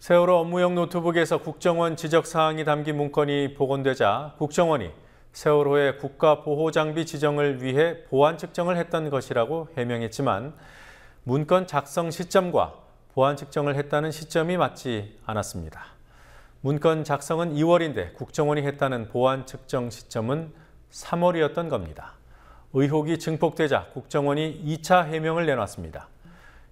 세월호 업무용 노트북에서 국정원 지적사항이 담긴 문건이 복원되자 국정원이 세월호의 국가보호장비 지정을 위해 보안 측정을 했던 것이라고 해명했지만 문건 작성 시점과 보안 측정을 했다는 시점이 맞지 않았습니다. 문건 작성은 2월인데 국정원이 했다는 보안 측정 시점은 3월이었던 겁니다. 의혹이 증폭되자 국정원이 2차 해명을 내놨습니다.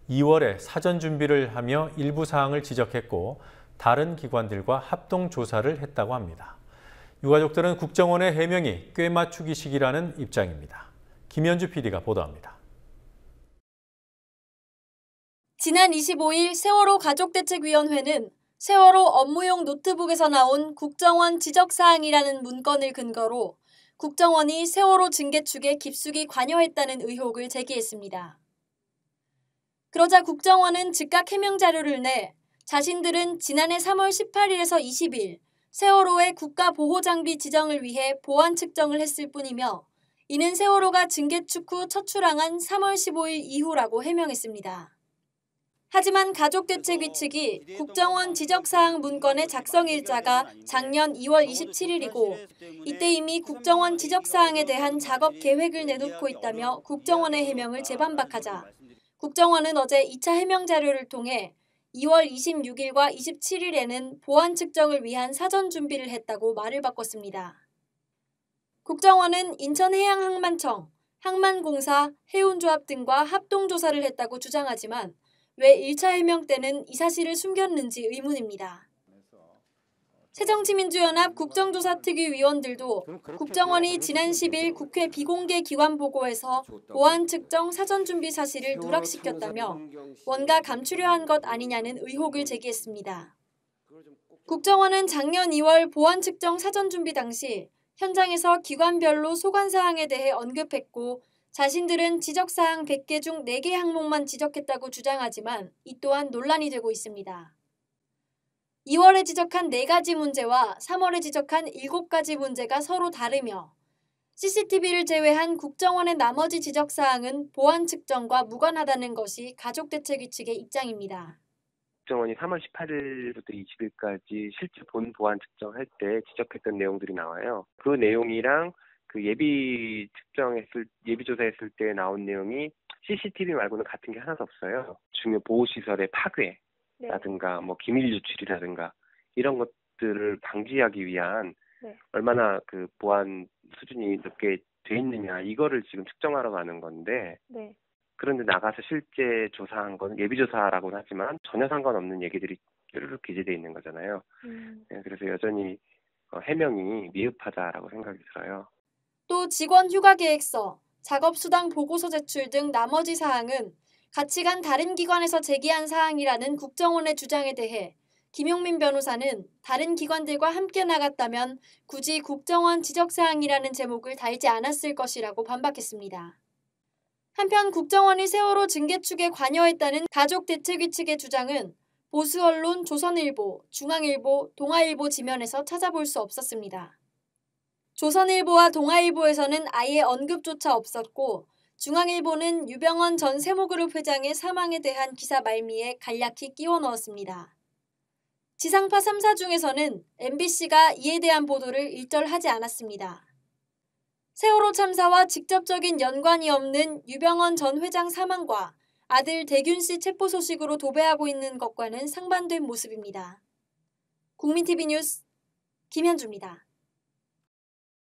2월에 사전 준비를 하며 일부 사항을 지적했고 다른 기관들과 합동 조사를 했다고 합니다. 유가족들은 국정원의 해명이 꿰맞추기식이라는 입장입니다. 김현주 PD가 보도합니다. 지난 25일 세월호 가족대책위원회는 세월호 업무용 노트북에서 나온 국정원 지적사항이라는 문건을 근거로 국정원이 세월호 징계 축에 깊숙이 관여했다는 의혹을 제기했습니다. 그러자 국정원은 즉각 해명 자료를 내 자신들은 지난해 3월 18일에서 20일 세월호의 국가보호장비 지정을 위해 보안 측정을 했을 뿐이며 이는 세월호가 징계 축 후 첫 출항한 3월 15일 이후라고 해명했습니다. 하지만 가족대책위 측이 국정원 지적사항 문건의 작성 일자가 작년 2월 27일이고 이때 이미 국정원 지적사항에 대한 작업 계획을 내놓고 있다며 국정원의 해명을 재반박하자 국정원은 어제 2차 해명 자료를 통해 2월 26일과 27일에는 보안 측정을 위한 사전 준비를 했다고 말을 바꿨습니다. 국정원은 인천해양항만청, 항만공사, 해운조합 등과 합동조사를 했다고 주장하지만 왜 1차 해명 때는 이 사실을 숨겼는지 의문입니다. 새정치민주연합 국정조사특위 위원들도 국정원이 지난 10일 국회 비공개 기관 보고에서 보안 측정 사전 준비 사실을 누락시켰다며 뭔가 감추려 한 것 아니냐는 의혹을 제기했습니다. 국정원은 작년 2월 보안 측정 사전 준비 당시 현장에서 기관별로 소관사항에 대해 언급했고 자신들은 지적사항 100개 중 4개 항목만 지적했다고 주장하지만 이 또한 논란이 되고 있습니다. 2월에 지적한 4가지 문제와 3월에 지적한 7가지 문제가 서로 다르며 CCTV를 제외한 국정원의 나머지 지적사항은 보안 측정과 무관하다는 것이 가족대책위 측의 입장입니다. 국정원이 3월 18일부터 20일까지 실제 본 보안 측정할 때 지적했던 내용들이 나와요. 그 내용이랑 그 예비 조사했을 때 나온 내용이 CCTV 말고는 같은 게 하나도 없어요. 중요 보호시설의 파괴라든가 뭐 기밀 유출이라든가 이런 것들을 방지하기 위한 얼마나 그 보안 수준이 높게 돼 있느냐 이거를 지금 측정하러 가는 건데 그런데 나가서 실제 조사한 건 예비조사라고는 하지만 전혀 상관없는 얘기들이 뾰루룩 기재되어 있는 거잖아요. 그래서 여전히 해명이 미흡하다라고 생각이 들어요. 또 직원 휴가 계획서, 작업수당 보고서 제출 등 나머지 사항은 같이 간 다른 기관에서 제기한 사항이라는 국정원의 주장에 대해 김용민 변호사는 다른 기관들과 함께 나갔다면 굳이 국정원 지적사항이라는 제목을 달지 않았을 것이라고 반박했습니다. 한편 국정원이 세월호 징계 축에 관여했다는 가족대책위 측의 주장은 보수 언론 조선일보, 중앙일보, 동아일보 지면에서 찾아볼 수 없었습니다. 조선일보와 동아일보에서는 아예 언급조차 없었고 중앙일보는 유병언 전 세모그룹 회장의 사망에 대한 기사 말미에 간략히 끼워 넣었습니다. 지상파 3사 중에서는 MBC가 이에 대한 보도를 일절하지 않았습니다. 세월호 참사와 직접적인 연관이 없는 유병언 전 회장 사망과 아들 대균 씨 체포 소식으로 도배하고 있는 것과는 상반된 모습입니다. 국민TV 뉴스 김현주입니다.